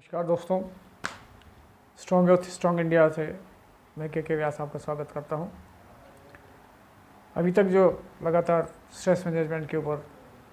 नमस्कार दोस्तों, strong youth strong India से मैं के व्यास आपका स्वागत करता हूं। अभी तक जो लगातार स्ट्रेस मैनेजमेंट के ऊपर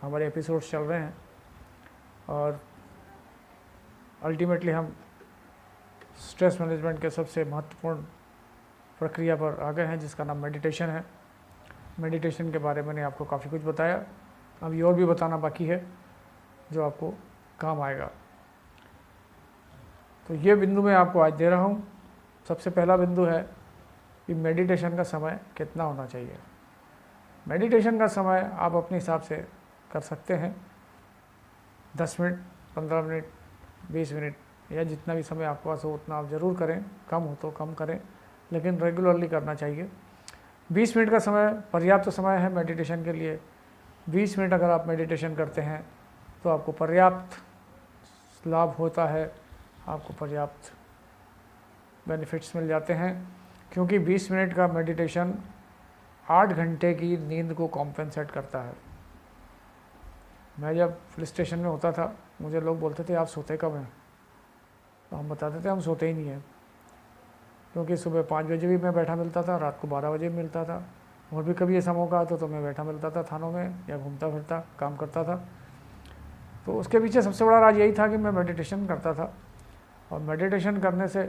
हमारे एपिसोड्स चल रहे हैं और अल्टीमेटली हम स्ट्रेस मैनेजमेंट के सबसे महत्वपूर्ण प्रक्रिया पर आ गए हैं, जिसका नाम मेडिटेशन है। मेडिटेशन के बारे में मैंने आपको काफ़ी कुछ बताया, अभी और भी बताना बाकी है जो आपको काम आएगा। तो ये बिंदु मैं आपको आज दे रहा हूँ। सबसे पहला बिंदु है कि मेडिटेशन का समय कितना होना चाहिए। मेडिटेशन का समय आप अपने हिसाब से कर सकते हैं, 10 मिनट, 15 मिनट, 20 मिनट या जितना भी समय आपके पास हो उतना आप ज़रूर करें। कम हो तो कम करें, लेकिन रेगुलरली करना चाहिए। 20 मिनट का समय पर्याप्त समय है मेडिटेशन के लिए। 20 मिनट अगर आप मेडिटेशन करते हैं तो आपको पर्याप्त लाभ होता है, आपको पर्याप्त बेनिफिट्स मिल जाते हैं, क्योंकि 20 मिनट का मेडिटेशन 8 घंटे की नींद को कॉम्पेंसेट करता है। मैं जब पुलिस स्टेशन में होता था, मुझे लोग बोलते थे आप सोते कब हैं, तो हम बताते थे हम सोते ही नहीं हैं, क्योंकि सुबह 5 बजे भी मैं बैठा मिलता था, रात को 12 बजे भी मिलता था, और भी कभी ऐसा मौका आता तो मैं बैठा मिलता था थानों में या घूमता फिरता काम करता था। तो उसके पीछे सबसे बड़ा राज यही था कि मैं मेडिटेशन करता था, और मेडिटेशन करने से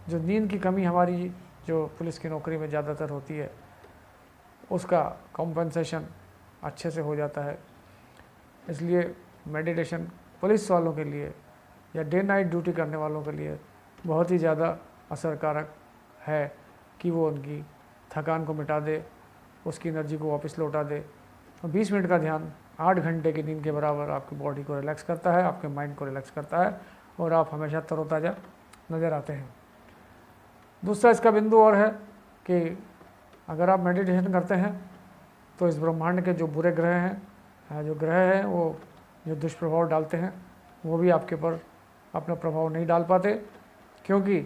जो नींद की कमी हमारी जो पुलिस की नौकरी में ज़्यादातर होती है, उसका कॉम्पनसेशन अच्छे से हो जाता है। इसलिए मेडिटेशन पुलिस वालों के लिए या डे नाइट ड्यूटी करने वालों के लिए बहुत ही ज़्यादा असरकारक है कि वो उनकी थकान को मिटा दे, उसकी एनर्जी को वापस लौटा दे। 20 मिनट का ध्यान 8 घंटे की नींद के बराबर आपकी बॉडी को रिलैक्स करता है, आपके माइंड को रिलैक्स करता है, और आप हमेशा तरोताज़ा नज़र आते हैं। दूसरा इसका बिंदु और है कि अगर आप मेडिटेशन करते हैं तो इस ब्रह्मांड के जो बुरे ग्रह हैं, जो ग्रह हैं वो जो दुष्प्रभाव डालते हैं, वो भी आपके ऊपर अपना प्रभाव नहीं डाल पाते, क्योंकि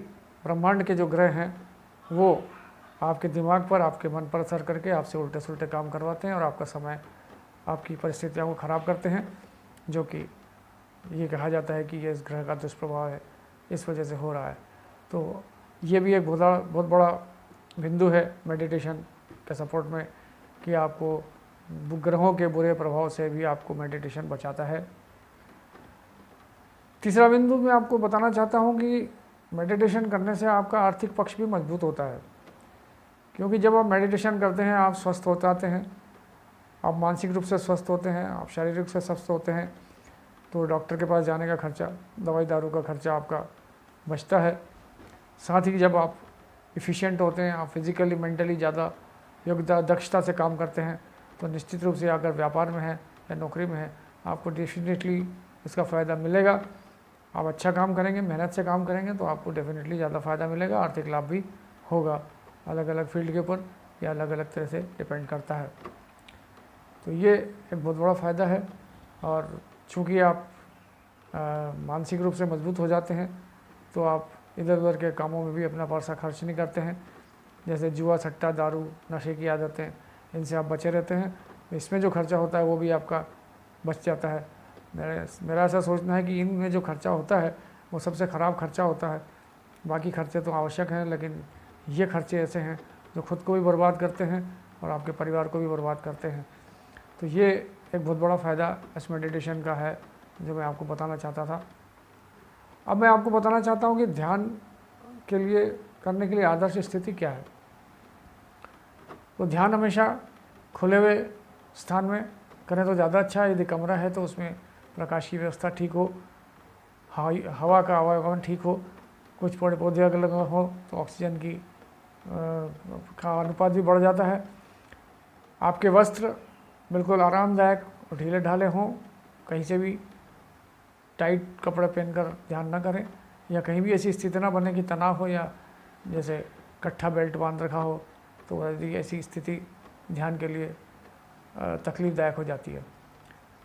ब्रह्मांड के जो ग्रह हैं वो आपके दिमाग पर, आपके मन पर असर करके आपसे उल्टे सुलटे काम करवाते हैं और आपका समय, आपकी परिस्थितियों को ख़राब करते हैं, जो कि ये कहा जाता है कि ये इस ग्रह का दुष्प्रभाव है, इस वजह से हो रहा है। तो ये भी एक बहुत बड़ा बिंदु है मेडिटेशन के सपोर्ट में, कि आपको ग्रहों के बुरे प्रभाव से भी आपको मेडिटेशन बचाता है। तीसरा बिंदु मैं आपको बताना चाहता हूँ कि मेडिटेशन करने से आपका आर्थिक पक्ष भी मजबूत होता है, क्योंकि जब आप मेडिटेशन करते हैं आप स्वस्थ हो जाते हैं, आप मानसिक रूप से स्वस्थ होते हैं, आप शारीरिक रूप से स्वस्थ होते हैं, तो डॉक्टर के पास जाने का खर्चा, दवाई दारू का खर्चा आपका बचता है। साथ ही जब आप इफ़िशिएंट होते हैं, आप फिज़िकली मेंटली ज़्यादा योग्यता दक्षता से काम करते हैं, तो निश्चित रूप से अगर व्यापार में है या नौकरी में है, आपको डेफिनेटली इसका फ़ायदा मिलेगा। आप अच्छा काम करेंगे, मेहनत से काम करेंगे, तो आपको डेफिनेटली ज़्यादा फ़ायदा मिलेगा, आर्थिक लाभ भी होगा। अलग अलग फील्ड के ऊपर या अलग अलग तरह से डिपेंड करता है। तो ये एक बहुत बड़ा फ़ायदा है। और चूँकि आप मानसिक रूप से मजबूत हो जाते हैं, तो आप इधर उधर के कामों में भी अपना पैसा खर्च नहीं करते हैं, जैसे जुआ, सट्टा, दारू, नशे की आदतें, इनसे आप बचे रहते हैं। इसमें जो खर्चा होता है वो भी आपका बच जाता है। मेरा ऐसा सोचना है कि इनमें जो खर्चा होता है वो सबसे ख़राब खर्चा होता है। बाकी खर्चे तो आवश्यक हैं, लेकिन ये खर्चे ऐसे हैं जो खुद को भी बर्बाद करते हैं और आपके परिवार को भी बर्बाद करते हैं। तो ये एक बहुत बड़ा फ़ायदा इस मेडिटेशन का है, जो मैं आपको बताना चाहता था। अब मैं आपको बताना चाहता हूँ कि ध्यान के लिए करने के लिए आदर्श स्थिति क्या है। तो ध्यान हमेशा खुले हुए स्थान में करें तो ज़्यादा अच्छा है। यदि कमरा है तो उसमें प्रकाश की व्यवस्था ठीक हो, हवा का आवागमन ठीक हो, कुछ पेड़ पौधे अगर लगे हो तो ऑक्सीजन की का अनुपात भी बढ़ जाता है। आपके वस्त्र बिल्कुल आरामदायक और ढीले ढाले हों, कहीं से भी टाइट कपड़े पहनकर ध्यान ना करें, या कहीं भी ऐसी स्थिति ना बने कि तनाव हो, या जैसे कट्ठा बेल्ट बांध रखा हो, तो यदि ऐसी स्थिति ध्यान के लिए तकलीफ़दायक हो जाती है,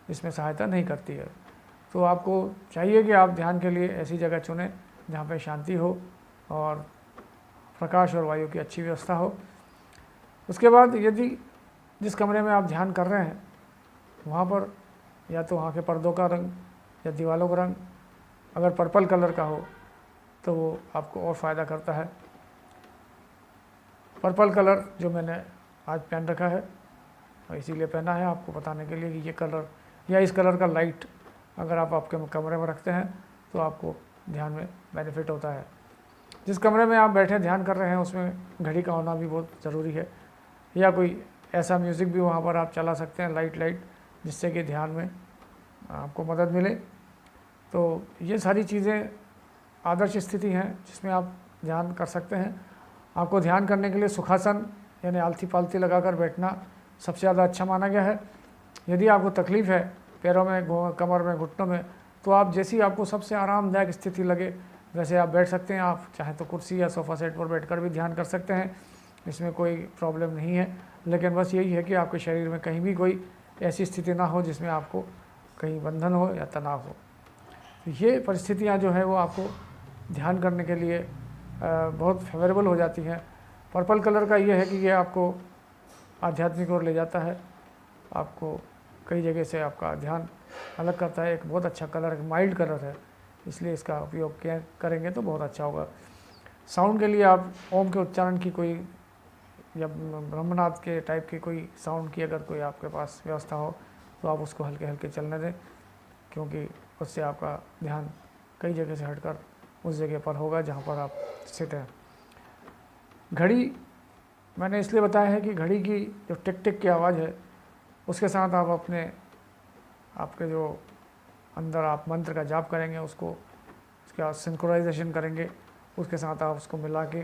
इसमें सहायता नहीं करती है। तो आपको चाहिए कि आप ध्यान के लिए ऐसी जगह चुनें जहाँ पे शांति हो और प्रकाश और वायु की अच्छी व्यवस्था हो। उसके बाद यदि जिस कमरे में आप ध्यान कर रहे हैं वहाँ पर या तो वहाँ के पर्दों का रंग या दीवारों का रंग अगर पर्पल कलर का हो तो वो आपको और फ़ायदा करता है। पर्पल कलर जो मैंने आज पहन रखा है, और इसीलिए पहना है आपको बताने के लिए कि ये कलर या इस कलर का लाइट अगर आप आपके कमरे में रखते हैं तो आपको ध्यान में बेनिफिट होता है। जिस कमरे में आप बैठे ध्यान कर रहे हैं उसमें घड़ी का होना भी बहुत ज़रूरी है, या कोई ऐसा म्यूज़िक भी वहाँ पर आप चला सकते हैं लाइट जिससे कि ध्यान में आपको मदद मिले। तो ये सारी चीज़ें आदर्श स्थिति हैं जिसमें आप ध्यान कर सकते हैं। आपको ध्यान करने के लिए सुखासन यानी आलती पालती लगाकर बैठना सबसे ज़्यादा अच्छा माना गया है। यदि आपको तकलीफ़ है पैरों में, कमर में, घुटनों में, तो आप जैसी आपको सबसे आरामदायक स्थिति लगे वैसे आप बैठ सकते हैं। आप चाहे तो कुर्सी या सोफ़ा सेट पर बैठकर भी ध्यान कर सकते हैं, इसमें कोई प्रॉब्लम नहीं है। लेकिन बस यही है कि आपके शरीर में कहीं भी कोई ऐसी स्थिति ना हो जिसमें आपको कहीं बंधन हो या तनाव हो। तो ये परिस्थितियाँ जो है वो आपको ध्यान करने के लिए बहुत फेवरेबल हो जाती हैं। पर्पल कलर का ये है कि ये आपको आध्यात्मिक ओर ले जाता है, आपको कई जगह से आपका ध्यान अलग करता है। एक बहुत अच्छा कलर है, माइल्ड कलर है, इसलिए इसका उपयोग करेंगे तो बहुत अच्छा होगा। साउंड के लिए आप ओम के उच्चारण की कोई या ब्रह्मनाद के टाइप की कोई साउंड की अगर कोई आपके पास व्यवस्था हो तो आप उसको हल्के हल्के चलने दें, क्योंकि उससे आपका ध्यान कई जगह से हटकर उस जगह पर होगा जहाँ पर आप स्थित हैं। घड़ी मैंने इसलिए बताया है कि घड़ी की जो टिक टिक की आवाज़ है उसके साथ आप आपके जो अंदर आप मंत्र का जाप करेंगे उसके बाद सिंक्रोनाइजेशन करेंगे, उसके साथ आप उसको मिला के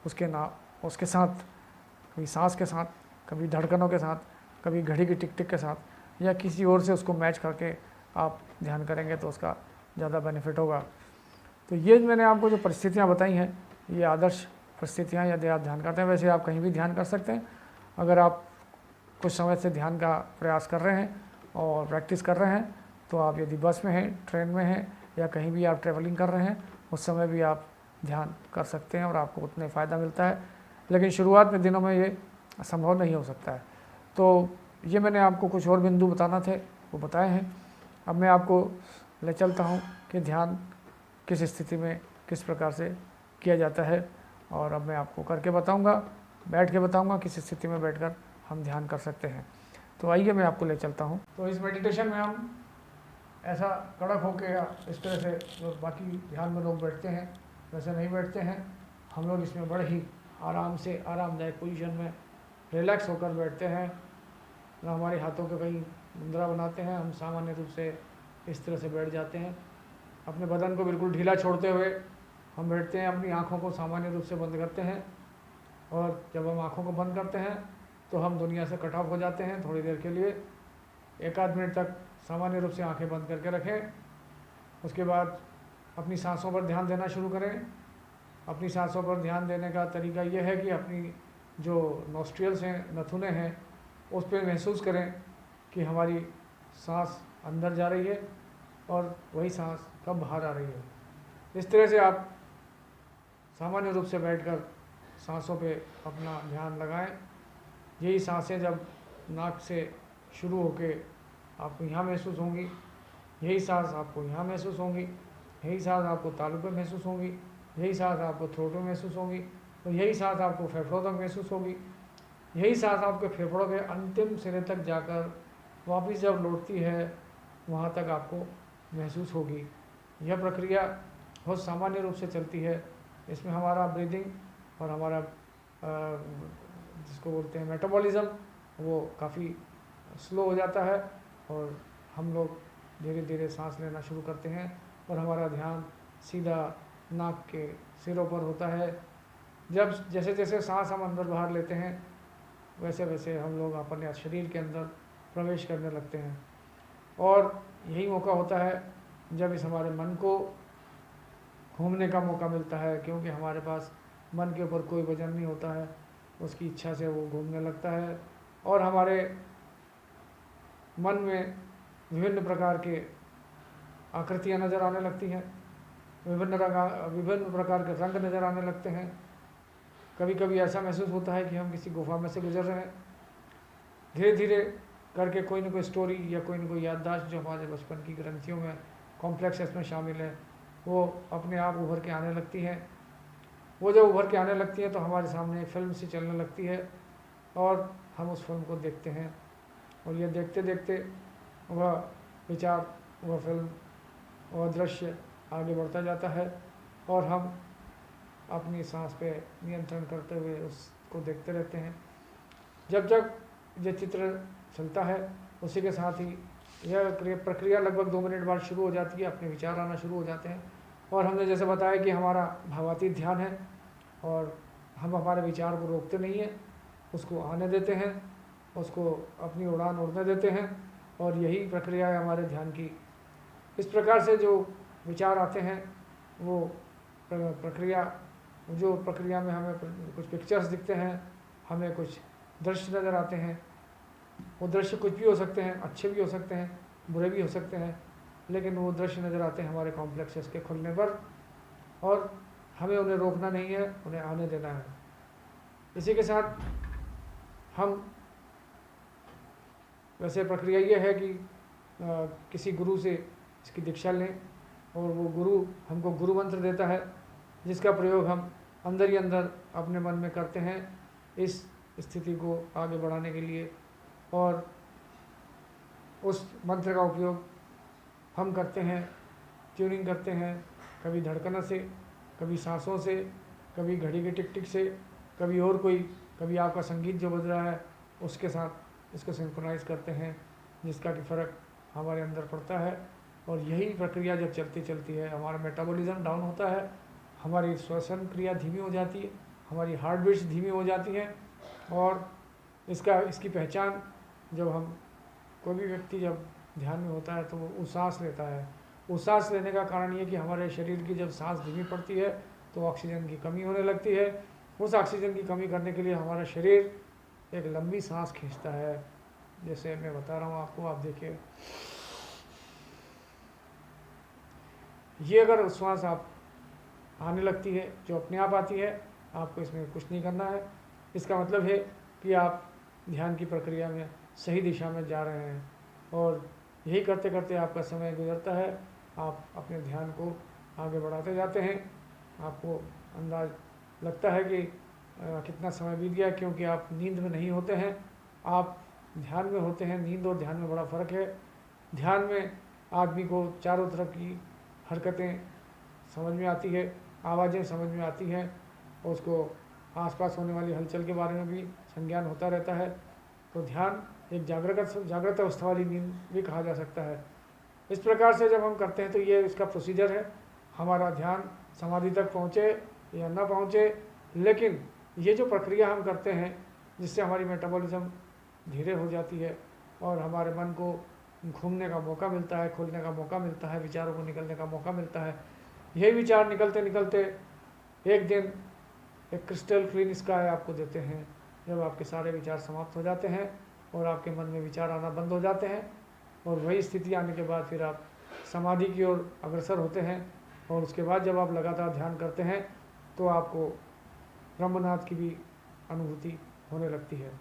उसके साथ कभी सांस के साथ, कभी धड़कनों के साथ, कभी घड़ी की टिक टिक के साथ या किसी और से उसको मैच करके आप ध्यान करेंगे तो उसका ज़्यादा बेनिफिट होगा। तो ये मैंने आपको जो परिस्थितियाँ बताई हैं ये आदर्श परिस्थितियाँ यदि आप ध्यान करते हैं। वैसे आप कहीं भी ध्यान कर सकते हैं। अगर आप कुछ समय से ध्यान का प्रयास कर रहे हैं और प्रैक्टिस कर रहे हैं तो आप यदि बस में हैं, ट्रेन में हैं या कहीं भी आप ट्रैवलिंग कर रहे हैं उस समय भी आप ध्यान कर सकते हैं और आपको उतने फ़ायदा मिलता है। लेकिन शुरुआत में दिनों में ये संभव नहीं हो सकता है। तो ये मैंने आपको कुछ और बिंदु बताना थे वो बताए हैं। अब मैं आपको ले चलता हूँ कि ध्यान किस स्थिति में किस प्रकार से किया जाता है, और अब मैं आपको करके बताऊँगा, बैठ के बताऊँगा किस स्थिति में बैठकर हम ध्यान कर सकते हैं। तो आइए मैं आपको ले चलता हूँ। तो इस मेडिटेशन में हम ऐसा कड़क होकर या इस तरह से जो बाकी ध्यान में लोग बैठते हैं वैसे नहीं बैठते हैं। हम लोग इसमें बड़े ही आराम से आरामदायक पोजीशन में रिलैक्स होकर बैठते हैं। ना हमारे हाथों के कहीं मुद्रा बनाते हैं, हम सामान्य रूप से इस तरह से बैठ जाते हैं। अपने बदन को बिल्कुल ढीला छोड़ते हुए हम बैठते हैं। अपनी आँखों को सामान्य रूप से बंद करते हैं, और जब हम आँखों को बंद करते हैं तो हम दुनिया से कट ऑफ हो जाते हैं थोड़ी देर के लिए। 1-8 मिनट तक सामान्य रूप से आंखें बंद करके रखें। उसके बाद अपनी सांसों पर ध्यान देना शुरू करें। अपनी सांसों पर ध्यान देने का तरीका यह है कि अपनी जो नॉस्ट्रियल्स हैं, नथुने हैं, उस पर महसूस करें कि हमारी सांस अंदर जा रही है और वही सांस कब बाहर आ रही है। इस तरह से आप सामान्य रूप से बैठकर सांसों पे अपना ध्यान लगाएं। यही सांसें जब नाक से शुरू होके आपको यहाँ महसूस होंगी, यही सांस आपको यहाँ महसूस होंगी, यही सांस आपको तालू पे महसूस होंगी, यही सांस आपको थ्रोट में महसूस होंगी, तो यही सांस आपको फेफड़ों तक महसूस होगी। यही सांस आपके फेफड़ों के अंतिम सिरे तक जाकर वापस जब लौटती है वहाँ तक आपको महसूस होगी। यह प्रक्रिया बहुत सामान्य रूप से चलती है। इसमें हमारा ब्रीदिंग और हमारा जिसको बोलते हैं मेटाबॉलिज्म वो काफ़ी स्लो हो जाता है, और हम लोग धीरे धीरे सांस लेना शुरू करते हैं और हमारा ध्यान सीधा नाक के सिरों पर होता है। जब जैसे जैसे सांस हम अंदर बाहर लेते हैं वैसे वैसे हम लोग अपने शरीर के अंदर प्रवेश करने लगते हैं, और यही मौका होता है जब इस हमारे मन को घूमने का मौका मिलता है, क्योंकि हमारे पास मन के ऊपर कोई वजन नहीं होता है, उसकी इच्छा से वो घूमने लगता है और हमारे मन में विभिन्न प्रकार के आकृतियाँ नज़र आने लगती हैं, विभिन्न प्रकार के रंग नज़र आने लगते हैं। कभी कभी ऐसा महसूस होता है कि हम किसी गुफा में से गुजर रहे हैं। धीरे धीरे करके कोई न कोई स्टोरी या कोई न कोई याददाश्त जो हमारे बचपन की ग्रंथियों में कॉम्प्लेक्स इसमें शामिल है वो अपने आप उभर के आने लगती हैं। वो जब उभर के आने लगती हैं तो हमारे सामने एक फिल्म सी चलने लगती है और हम उस फिल्म को देखते हैं, और ये देखते देखते वह विचार, वह फिल्म, वह दृश्य आगे बढ़ता जाता है और हम अपनी सांस पे नियंत्रण करते हुए उसको देखते रहते हैं। जब जब ये चित्र चलता है उसी के साथ ही यह प्रक्रिया लगभग 2 मिनट बाद शुरू हो जाती है, अपने विचार आना शुरू हो जाते हैं। और हमने जैसे बताया कि हमारा भावातीत ध्यान है और हम हमारे विचार को रोकते नहीं हैं, उसको आने देते हैं, उसको अपनी उड़ान उड़ने देते हैं, और यही प्रक्रिया है हमारे ध्यान की। इस प्रकार से जो विचार आते हैं वो प्रक्रिया में हमें कुछ पिक्चर्स दिखते हैं, हमें कुछ दृश्य नज़र आते हैं। वो दृश्य कुछ भी हो सकते हैं, अच्छे भी हो सकते हैं, बुरे भी हो सकते हैं, लेकिन वो दृश्य नज़र आते हैं हमारे कॉम्प्लेक्सेस के खुलने पर, और हमें उन्हें रोकना नहीं है, उन्हें आने देना है। इसी के साथ हम वैसे प्रक्रिया ये है कि किसी गुरु से इसकी दीक्षा लें, और वो गुरु हमको गुरु मंत्र देता है जिसका प्रयोग हम अंदर ही अंदर अपने मन में करते हैं इस स्थिति को आगे बढ़ाने के लिए। और उस मंत्र का उपयोग हम करते हैं, ट्यूनिंग करते हैं, कभी धड़कन से, कभी सांसों से, कभी घड़ी के टिक टिक से, कभी और कोई, कभी आपका संगीत जो बज रहा है उसके साथ इसको सिंक्रोनाइज करते हैं, जिसका कि फ़र्क हमारे अंदर पड़ता है। और यही प्रक्रिया जब चलती चलती है हमारा मेटाबॉलिज्म डाउन होता है, हमारी श्वसन क्रिया धीमी हो जाती है, हमारी हार्ट बीट्स धीमी हो जाती हैं। और इसकी पहचान जब हम, कोई भी व्यक्ति जब ध्यान में होता है तो वो सांस लेता है। उस सांस लेने का कारण ये कि हमारे शरीर की जब सांस धीमी पड़ती है तो ऑक्सीजन की कमी होने लगती है। उस ऑक्सीजन की कमी करने के लिए हमारा शरीर एक लंबी सांस खींचता है, जैसे मैं बता रहा हूँ आपको, आप देखिए। ये अगर श्वास आप आने लगती है, जो अपने आप आती है, आपको इसमें कुछ नहीं करना है। इसका मतलब है कि आप ध्यान की प्रक्रिया में सही दिशा में जा रहे हैं, और यही करते करते आपका समय गुजरता है, आप अपने ध्यान को आगे बढ़ाते जाते हैं। आपको अंदाज लगता है कि कितना समय बीत गया, क्योंकि आप नींद में नहीं होते हैं, आप ध्यान में होते हैं। नींद और ध्यान में बड़ा फ़र्क है। ध्यान में आदमी को चारों तरफ की हरकतें समझ में आती है, आवाज़ें समझ में आती हैं, और उसको आसपास होने वाली हलचल के बारे में भी संज्ञान होता रहता है। तो ध्यान एक जागृत अवस्था वाली नींद भी कहा जा सकता है। इस प्रकार से जब हम करते हैं तो ये इसका प्रोसीजर है। हमारा ध्यान समाधि तक पहुँचे या ना पहुँचे, लेकिन ये जो प्रक्रिया हम करते हैं जिससे हमारी मेटाबॉलिज्म धीरे हो जाती है और हमारे मन को घूमने का मौका मिलता है, खुलने का मौका मिलता है, विचारों को निकलने का मौका मिलता है। यही विचार निकलते निकलते एक दिन एक क्रिस्टल क्लीन स्काई आपको देते हैं, जब आपके सारे विचार समाप्त हो जाते हैं और आपके मन में विचार आना बंद हो जाते हैं। और वही स्थिति आने के बाद फिर आप समाधि की ओर अग्रसर होते हैं, और उसके बाद जब आप लगातार ध्यान करते हैं तो आपको ब्रह्मनाथ की भी अनुभूति होने लगती है।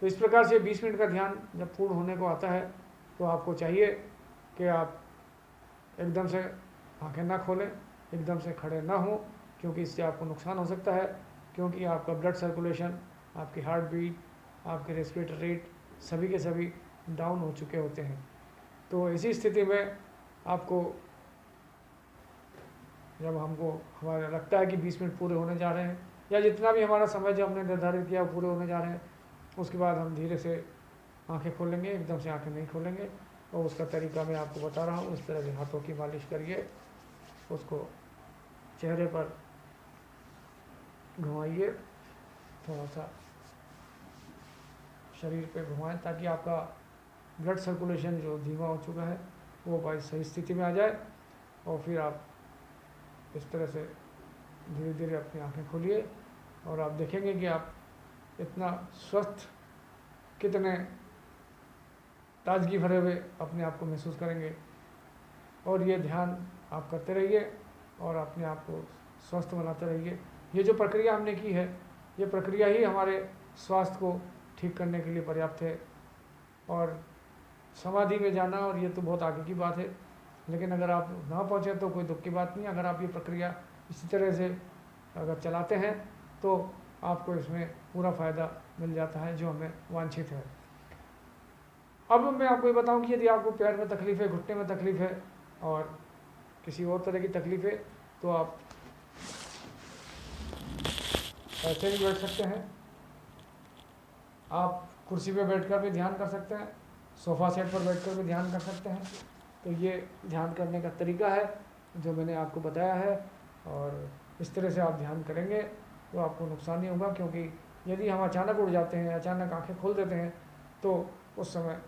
तो इस प्रकार से 20 मिनट का ध्यान जब पूर्ण होने को आता है तो आपको चाहिए कि आप एकदम से आंखें ना खोलें, एकदम से खड़े ना हों, क्योंकि इससे आपको नुकसान हो सकता है, क्योंकि आपका ब्लड सर्कुलेशन, आपकी हार्ट बीट, आपके रेस्पिरेटरी रेट सभी के सभी डाउन हो चुके होते हैं। तो ऐसी स्थिति में आपको, जब हमको हमारा लगता है कि 20 मिनट पूरे होने जा रहे हैं, या जितना भी हमारा समय जो हमने निर्धारित किया पूरे होने जा रहे हैं, उसके बाद हम धीरे से आंखें खोलेंगे, एकदम से आंखें नहीं खोलेंगे। और उसका तरीका मैं आपको बता रहा हूँ। इस तरह से हाथों की मालिश करिए, उसको चेहरे पर घुमाइए, थोड़ा सा शरीर पे घुमाएं, ताकि आपका ब्लड सर्कुलेशन जो धीमा हो चुका है वो भाई सही स्थिति में आ जाए। और फिर आप इस तरह से धीरे धीरे अपनी आंखें खोलिए, और आप देखेंगे कि आप इतना स्वस्थ, कितने ताजगी भरे हुए अपने आप को महसूस करेंगे। और ये ध्यान आप करते रहिए और अपने आप को स्वस्थ बनाते रहिए। ये जो प्रक्रिया हमने की है, ये प्रक्रिया ही हमारे स्वास्थ्य को ठीक करने के लिए पर्याप्त है। और समाधि में जाना, और ये तो बहुत आगे की बात है, लेकिन अगर आप ना पहुँचे तो कोई दुख की बात नहीं। अगर आप ये प्रक्रिया इसी तरह से अगर चलाते हैं तो आपको इसमें पूरा फ़ायदा मिल जाता है जो हमें वांछित है। अब मैं आपको ये बताऊं कि यदि आपको पैर में तकलीफ़ है, घुटने में तकलीफ़ है और किसी और तरह की तकलीफ़ है तो आप ऐसे भी बैठ सकते हैं। आप कुर्सी पे बैठकर भी ध्यान कर सकते हैं, सोफ़ा सेट पर बैठकर भी ध्यान कर सकते हैं। तो ये ध्यान करने का तरीका है जो मैंने आपको बताया है, और इस तरह से आप ध्यान करेंगे तो आपको नुकसान नहीं होगा। क्योंकि यदि हम अचानक उठ जाते हैं, अचानक आंखें खोल देते हैं तो उस समय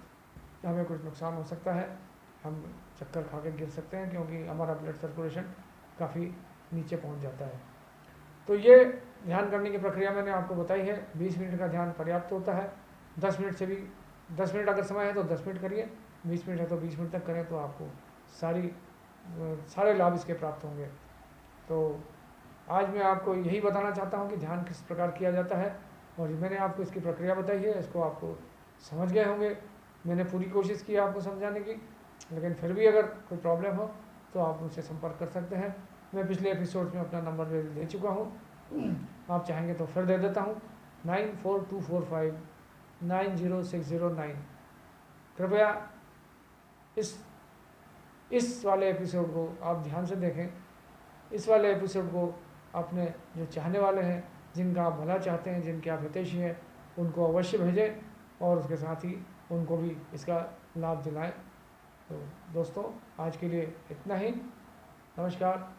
हमें कुछ नुकसान हो सकता है। हम चक्कर खा के गिर सकते हैं क्योंकि हमारा ब्लड सर्कुलेशन काफ़ी नीचे पहुंच जाता है। तो ये ध्यान करने की प्रक्रिया मैंने आपको बताई है। 20 मिनट का ध्यान पर्याप्त होता है। 10 मिनट से भी 10 मिनट अगर समय है तो 10 मिनट करिए, 20 मिनट है तो 20 मिनट तक करें तो आपको सारे लाभ इसके प्राप्त होंगे। तो आज मैं आपको यही बताना चाहता हूँ कि ध्यान किस प्रकार किया जाता है, और मैंने आपको इसकी प्रक्रिया बताई है, इसको आपको समझ गए होंगे। मैंने पूरी कोशिश की आपको समझाने की, लेकिन फिर भी अगर कोई प्रॉब्लम हो तो आप मुझसे संपर्क कर सकते हैं। मैं पिछले एपिसोड में अपना नंबर दे चुका हूँ, आप चाहेंगे तो फिर दे देता हूँ, 9424590609। कृपया इस वाले एपिसोड को आप ध्यान से देखें। इस वाले एपिसोड को अपने जो चाहने वाले हैं, जिनका आप भला चाहते हैं, जिनके आप हितैषी हैं, उनको अवश्य भेजें और उसके साथ ही उनको भी इसका लाभ दिलाएं। तो दोस्तों, आज के लिए इतना ही। नमस्कार।